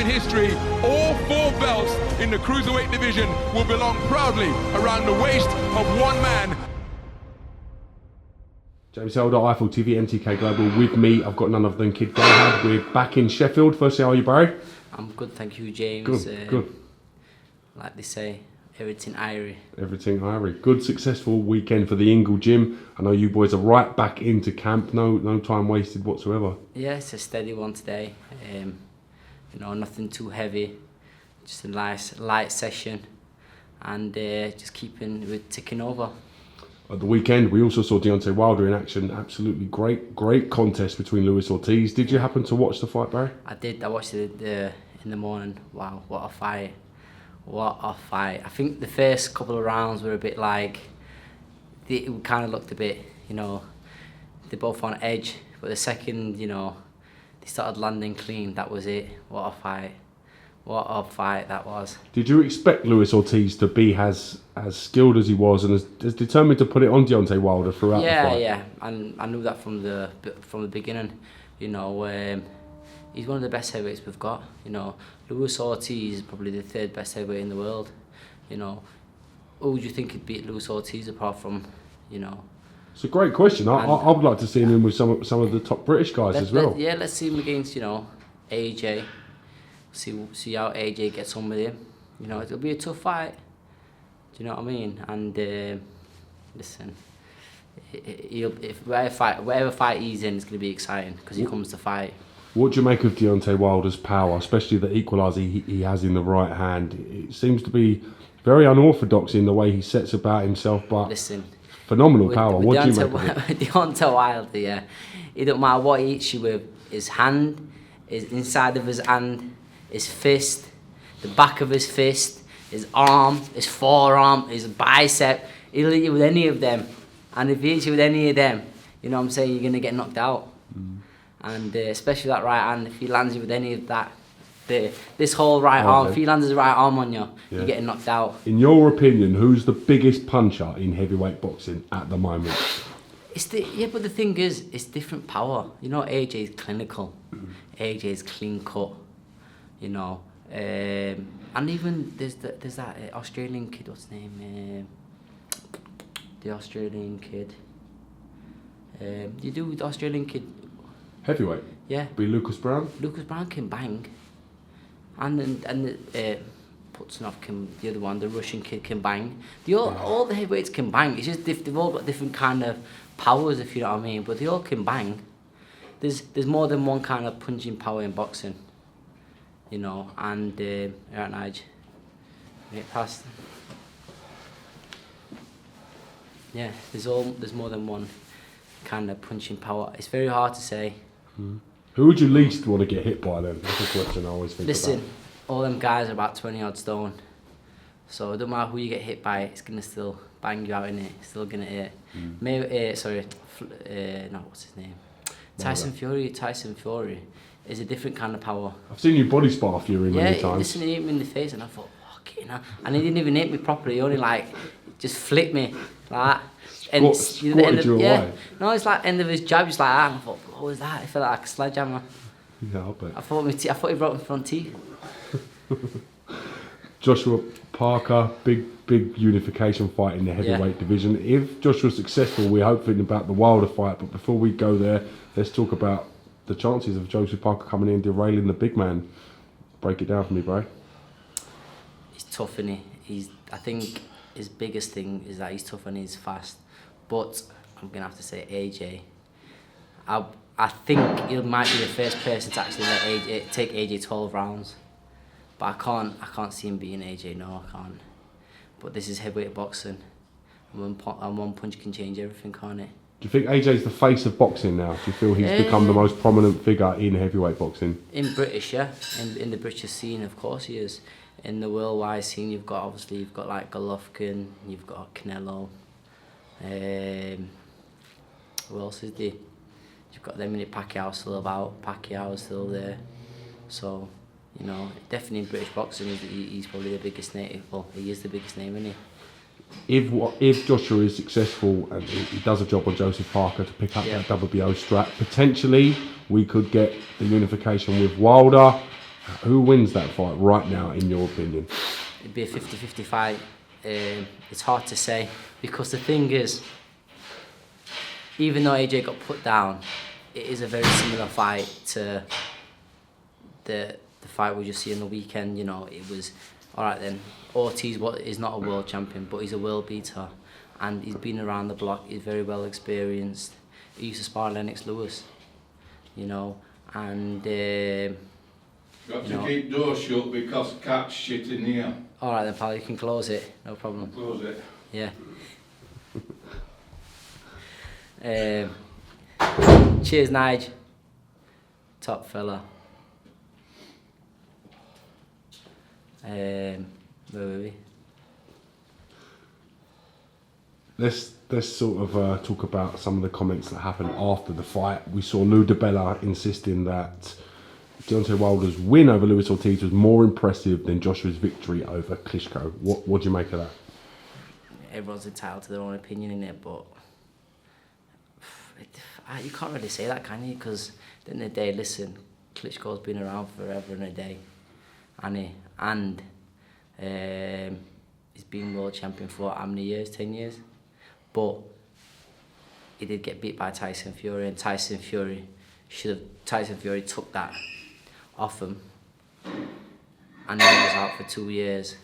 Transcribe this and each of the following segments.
in history, all 4 belts in the cruiserweight division will belong proudly around the waist of one man. James Helder, Eiffel TV, MTK Global. With me, I've got none other than Kid Galahad. We're back in Sheffield. Firstly, how are you, Barry? I'm good, thank you, James. Good. Like they say, everything Irie. Everything Irie. Good, successful weekend for the Ingle Gym. I know you boys are right back into camp. No time wasted whatsoever. Yeah, it's a steady one today. You know, nothing too heavy. Just a nice light session, and just keeping ticking over. At the weekend, we also saw Deontay Wilder in action. Absolutely great contest between Luis Ortiz. Did you happen to watch the fight, Barry? I did. I watched it in the morning. Wow, what a fight! What a fight! I think the first couple of rounds were a bit like, it kind of looked a bit, you know, they're both on edge. But the second, you know, they started landing clean. That was it. What a fight! What a fight that was. Did you expect Luis Ortiz to be as skilled as he was and as determined to put it on Deontay Wilder throughout the fight? Yeah, and I knew that from the beginning. You know, he's one of the best heavyweights we've got. You know, Luis Ortiz is probably the 3rd best heavyweight in the world. You know, who would you think could beat Luis Ortiz apart from, you know? It's a great question. I would like to see him in with some of the top British guys as well. Let's see him against, you know, AJ. See how AJ gets on with him. You know, it'll be a tough fight. Do you know what I mean? And listen, whatever fight he's in, it's going to be exciting because he comes to fight. What do you make of Deontay Wilder's power, especially the equaliser he has in the right hand? It seems to be very unorthodox in the way he sets about himself, but listen, phenomenal power. What do you make of it? Deontay Wilder, yeah, it don't matter what he hits you with. His hand, his inside of his hand, his fist, the back of his fist, his arm, his forearm, his bicep. He'll hit you with any of them. And if he hits you with any of them, you know what I'm saying, you're going to get knocked out. And especially that right hand, if he lands you with any of that, this whole right arm, if he lands his right arm on you, you're getting knocked out. In your opinion, who's the biggest puncher in heavyweight boxing at the moment? But the thing is, it's different power. You know, AJ's clinical. AJ's clean cut. You know, and even there's that Australian kid. What's his name? The Australian kid. You do with the Australian kid. Heavyweight. Yeah. Be Lucas Brown. Lucas Brown can bang, and Putsinov can. The other one, the Russian kid, can bang. All the heavyweights can bang. It's just they've all got different kind of powers, if you know what I mean. But they all can bang. There's more than one kind of punching power in boxing. You know, and right, Nige, get past. Yeah, there's more than one kind of punching power. It's very hard to say. Who would you least want to get hit by then? That's a question I always think about. Listen, all them guys are about 20 odd stone, so it don't matter who you get hit by, it's gonna still bang you out, innit? It's still gonna hit. What's his name? Tyson Fury is a different kind of power. I've seen you body spar Fury many times. Yeah, listen, he hit me in the face and I thought, fuck it, and he didn't even hit me properly. He only just flicked me like that. And squatted you away. No, it's like end of his jab, just like that. And I thought, what was that? It felt like a sledgehammer. Yeah, I'll bet. I thought he broke my front teeth. Joshua Parker, big unification fight in the heavyweight division. If Joshua's successful, we're hoping about the Wilder fight. But before we go there, let's talk about the chances of Joseph Parker coming in derailing the big man. Break it down for me, bro. He's tough, isn't he? I think his biggest thing is that he's tough and he's fast. But I'm gonna have to say AJ. I think he might be the first person to actually take AJ 12 rounds. But I can't see him beating AJ. No, I can't. But this is heavyweight boxing, and one punch can change everything, can't it? Do you think AJ's the face of boxing now? Do you feel he's become the most prominent figure in heavyweight boxing? In British, yeah. In the British scene, of course he is. In the worldwide scene, you've got like Golovkin, you've got Canelo. Who else is there? You've got them in it. Pacquiao's still about. Pacquiao's still there. So, you know, definitely in British boxing, he's probably the biggest name. Well, he is the biggest name, isn't he? If Joshua is successful and he does a job on Joseph Parker to pick up that WBO strap, potentially we could get the unification with Wilder. Who wins that fight right now, in your opinion? It'd be a 50-50 fight. It's hard to say, because the thing is, even though AJ got put down, it is a very similar fight to the fight we just see on the weekend. You know, it was, all right then, Ortiz is not a world champion, but he's a world beater, and he's been around the block, he's very well experienced. He used to spar Lennox Lewis, you know, and... Got to keep doors shut because cat's shit in here. All right then, pal, you can close it, no problem. Close it. Yeah. Cheers, Nige. Top fella. Where were we? Let's sort of talk about some of the comments that happened after the fight. We saw Lou DiBella insisting that Deontay Wilder's win over Luis Ortiz was more impressive than Joshua's victory over Klitschko. What do you make of that? Everyone's entitled to their own opinion in it, but you can't really say that, can you? Because at the end of the day, listen, Klitschko's been around forever and a day, and he's been world champion for how many years? 10 years? But he did get beat by Tyson Fury, and Tyson Fury took that off him, and he was out for 2 years.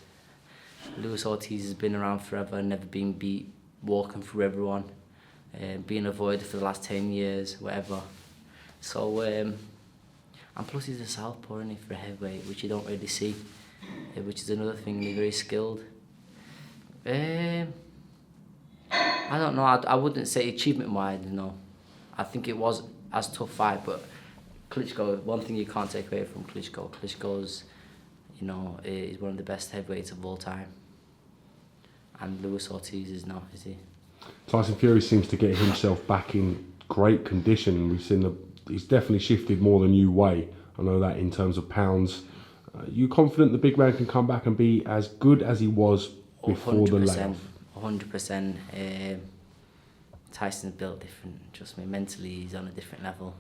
Luis Ortiz has been around forever, never been beat, walking through everyone, being avoided for the last 10 years, whatever. So, and plus he's a southpaw, isn't he, for a heavyweight, which you don't really see, which is another thing. He's very skilled. I don't know. I wouldn't say achievement-wise, no. I think it was a tough fight, but Klitschko, one thing you can't take away from Klitschko's, you know, is one of the best heavyweights of all time. And Luis Ortiz is not, is he? Tyson Fury seems to get himself back in great condition. We've seen he's definitely shifted more than you weigh. I know that in terms of pounds. You confident the big man can come back and be as good as he was before the layoff? 100%. Tyson's built different. Trust me, mentally he's on a different level.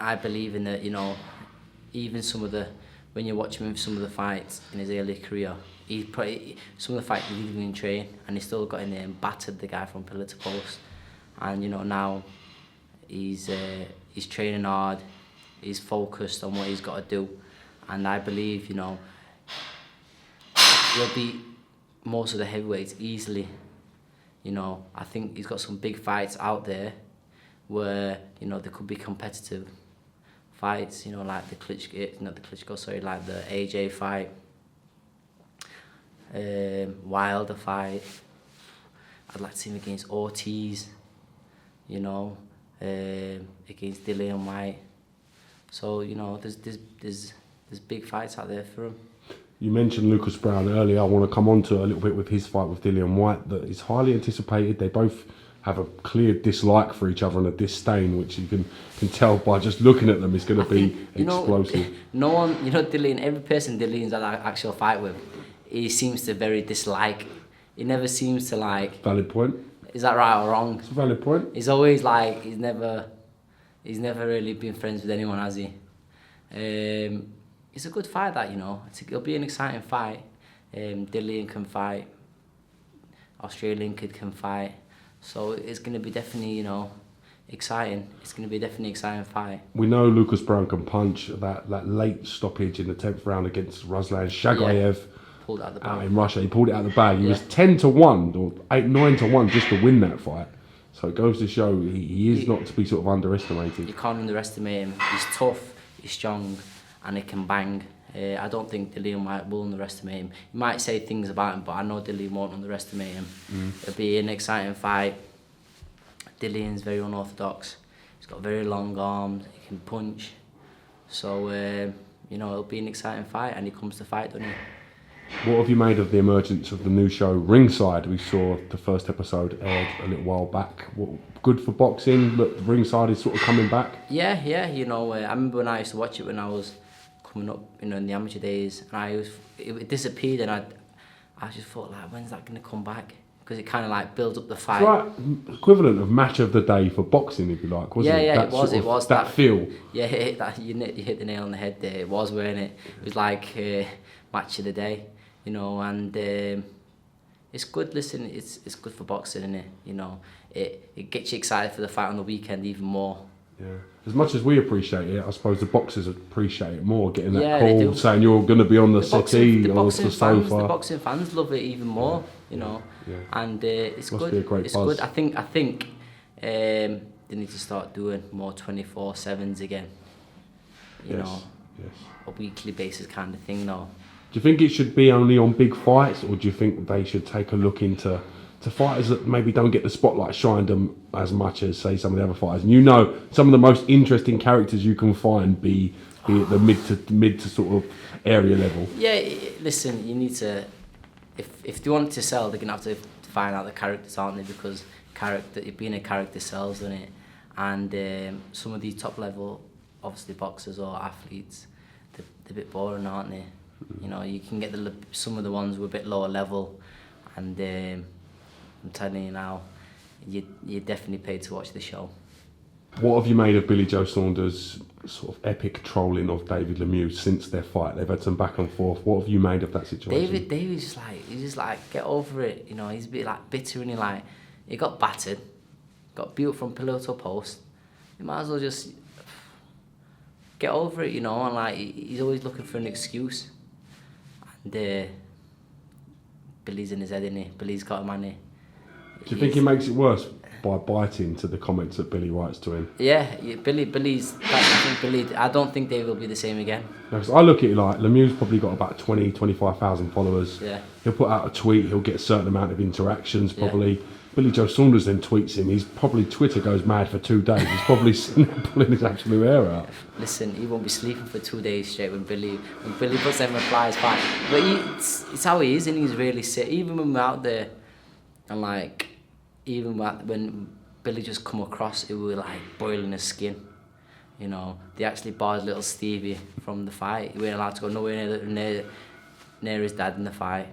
I believe in that, you know, even when you watch him in some of the fights in his early career, some of the fights he didn't even train, and he still got in there and battered the guy from pillar to post. And you know, now he's training hard, he's focused on what he's got to do, and I believe, you know, he'll beat most of the heavyweights easily. You know, I think he's got some big fights out there where, you know, they could be competitive fights, you know, like like the AJ fight, Wilder fight. I'd like to see him against Ortiz, you know, against WHYTE. So, you know, there's big fights out there for him. You mentioned Lucas Browne earlier. I want to come on to a little bit with his fight with WHYTE that is highly anticipated. They both have a clear dislike for each other and a disdain, which you can tell by just looking at them. It's going to be explosive. No one, you know, Dillian, every person Dillian's had an actual fight with, he seems to very dislike. He never seems to like... Valid point. Is that right or wrong? It's a valid point. He's always like, he's never really been friends with anyone, has he? It's a good fight, that, you know. It'll be an exciting fight. Dillian can fight. Australian kid can fight. So it's going to be definitely, you know, exciting. It's going to be definitely an exciting fight. We know Lucas Browne can punch. That late stoppage in the 10th round against Ruslan Shagayev pulled out the bag. In Russia. He pulled it out of the bag. He was 10-1 or 9-1 just to win that fight. So it goes to show he is not to be sort of underestimated. You can't underestimate him. He's tough, he's strong, and he can bang. I don't think Dillian will underestimate him. He might say things about him, but I know Dillian won't underestimate him. It'll be an exciting fight. Dillian's very unorthodox. He's got very long arms. He can punch. So, you know, it'll be an exciting fight, and he comes to fight, doesn't he? What have you made of the emergence of the new show Ringside? We saw the first episode aired a little while back. Good for boxing? Look, Ringside is sort of coming back. Yeah. You know, I remember when I used to watch it when I was coming up, you know, in the amateur days, and it disappeared, and I just thought, like, when's that going to come back? because it kind of like builds up the It's fight. like equivalent of match of the day for boxing, if you like, wasn't it? Yeah, That it was. sort of- It was that feel. Yeah, you hit the nail on the head there. It was, weren't it? It was like match of the day, you know. And it's good. Listen, it's good for boxing, isn't it? You know, it gets you excited for the fight on the weekend even more. Yeah. As much as we appreciate it, I suppose the boxers appreciate it more. Getting that Yeah, they call do. saying you're going to be on the settee the or boxing the fans, sofa. the boxing fans love it even more, you know. Yeah. And it's Must good. be a great it's buzz. good. I think they need to start doing more 24/7s again. You know, Yes. a weekly basis kind of thing now. Do you think it should be only on big fights, or do you think they should take a look into fighters that maybe don't get the spotlight shined them as much as, say, some of the other fighters? And you know, some of the most interesting characters you can find be at the mid to sort of area level. Yeah, listen, you need to, if they want to sell, they're gonna have to find out the characters, aren't they? Because being a character sells, doesn't it? And some of these top level, obviously boxers or athletes, they're a bit boring, aren't they? You know, you can get some of the ones who are a bit lower level, and I'm telling you now, you're definitely paid to watch the show. What have you made of Billy Joe Saunders' sort of epic trolling of David Lemieux since their fight? They've had some back and forth. What have you made of that situation? David's just like get over it. You know, he's a bit like bitter, and he got battered, got beat from pillar to post. You might as well just get over it, you know. And like he's always looking for an excuse. And Billy's in his head, isn't he? Billy's got him, hasn't he? Do you think he makes it worse by biting to the comments that Billy writes to him? Yeah, I don't think David will be the same again. No, 'cause I look at it like Lemieux's probably got about 25,000 followers. Yeah. He'll put out a tweet, he'll get a certain amount of interactions probably. Billy Joe Saunders then tweets him. He's probably, Twitter goes mad for 2 days. He's probably sitting there pulling his absolute hair out. Listen, he won't be sleeping for 2 days straight when Billy puts them replies back. But it's how he is, and he's really sick. Even when we're out there, and like, even when Billy just come across, it was like boiling his skin. You know, they actually barred little Stevie from the fight. He weren't allowed to go nowhere near his dad in the fight.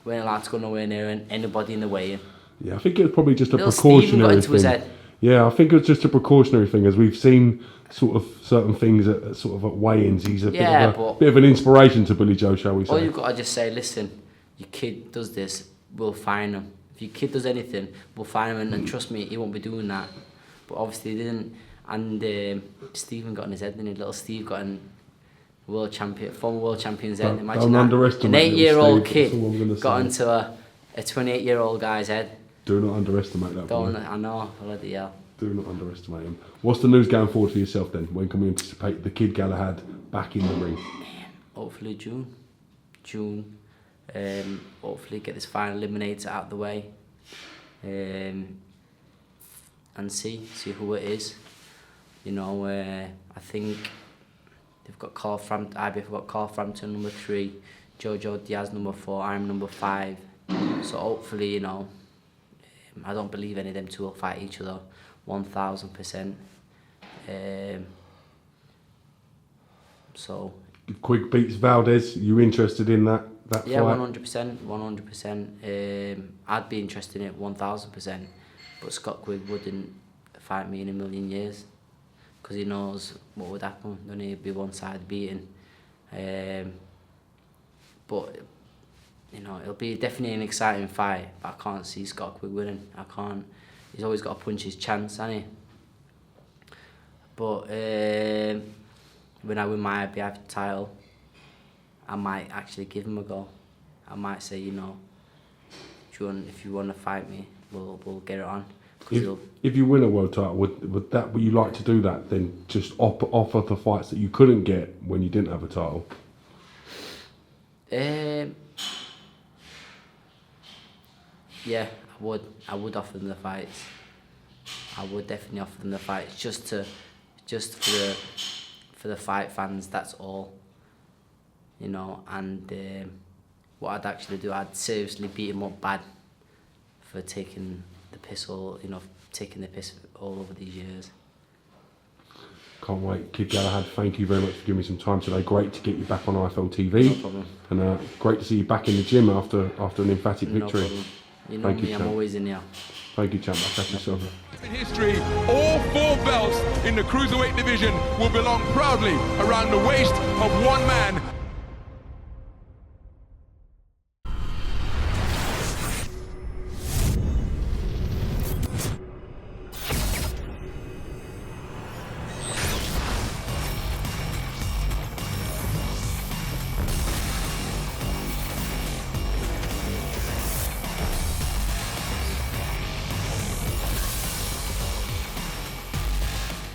He weren't allowed to go nowhere near anybody in the weigh-in. Yeah, I think it was probably just a Little Stephen got precautionary into his thing. head. Yeah, I think it was just a precautionary thing, as we've seen sort of certain things at sort of at weigh-ins. He's a bit of an inspiration to Billy Joe, shall we say? All you've got to just say, listen, your kid does this, we'll fine him. If your kid does anything, we'll fine him, and trust me, he won't be doing that. But obviously he didn't, and Stephen got in his head, didn't he? Little Steve got in former world champion's head. Imagine don't that. underestimate An 8-year-old Steve, that's all I'm kid gonna got say. into a 28-year-old guy's head. Do not underestimate that boy. I know, bloody hell. Do not underestimate him. What's the news going forward for yourself then? When can we anticipate the kid Galahad back in the ring? Hopefully June. Hopefully get this final eliminator out of the way. And see who it is. You know, I think they've got IBF have got Carl Frampton number 3, Jojo Diaz number 4, I'm number 5. So hopefully, you know, I don't believe any of them two will fight each other 1000%. So If Quigg beats Valdez, you interested in that yeah, fight? 100%. I'd be interested in it 1000%. But Scott Quigg wouldn't fight me in a million years, because he knows what would happen. Then he'd be one side beating. But you know, it'll be definitely an exciting fight. But I can't see Scott Quigg winning. I can't. He's always got to punch his chance, hasn't he? But when I win my IBF title, I might actually give him a go. I might say, you know, if you want to fight me, we'll get it on. If you win a world title, would you like to do that then? Just offer the fights that you couldn't get when you didn't have a title. Yeah, I would offer them the fights. I would definitely offer them the fights just for the fight fans. That's all. You know, and what I'd actually do, I'd seriously beat him up bad for taking the piss all over these years. Can't wait. Kid Galahad, thank you very much for giving me some time today. Great to get you back on IFL TV. No problem. And great to see you back in the gym after an emphatic No victory. problem. You know Thank you, me, I'm champ. always in here. Thank you, champ. I'll catch you soon. In history, all 4 belts in the cruiserweight division will belong proudly around the waist of one man.